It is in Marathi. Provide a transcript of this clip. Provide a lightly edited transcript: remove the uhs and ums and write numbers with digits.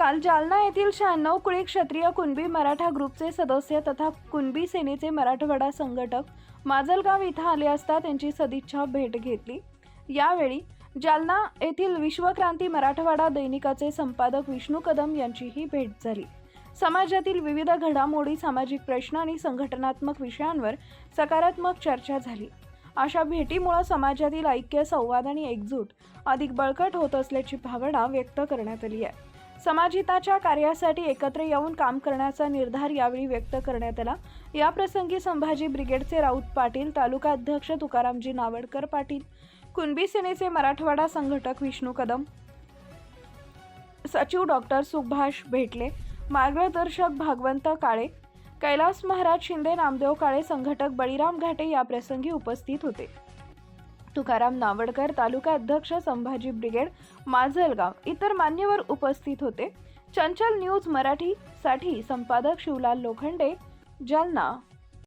काल जालना येथील 96 कुळी क्षत्रिय कुणबी मराठा ग्रुपचे सदस्य तथा कुणबी सेनेचे मराठवाडा संघटक माजलगाव इथं आले असता त्यांची सदिच्छा भेट घेतली। यावेळी जालना येथील विश्वक्रांती मराठवाडा दैनिकाचे संपादक विष्णू कदम यांचीही भेट झाली। समाजातील विविध घडामोडी, सामाजिक प्रश्न आणि संघटनात्मक विषयांवर सकारात्मक चर्चा झाली। अशा भेटीमुळे समाजातील ऐक्य, संवाद आणि एकजूट अधिक बळकट होत असल्याची भावना व्यक्त करण्यात आली आहे। समाजहिताच्या कार्यासाठी एकत्र येऊन काम करण्याचा निर्धार यावेळी व्यक्त करण्यात आला। या प्रसंगी संभाजी ब्रिगेडचे राऊत पाटील, तालुका अध्यक्ष तुकारामजी नावडकर पाटील, कुणबी सेनेचे मराठवाडा संघटक विष्णू कदम, सचिव डॉक्टर सुभाष भेटले, मार्गदर्शक भागवंत काळे, कैलास महाराज शिंदे, नामदेव काळे, संघटक बळीराम घाटे या प्रसंगी उपस्थित होते। तुकाराम नावडकर, तालुका अध्यक्ष संभाजी ब्रिगेड माजलगाव इतर मान्यवर उपस्थित होते। चंचल न्यूज मराठी साठी संपादक शिवलाल लोखंडे, जालना।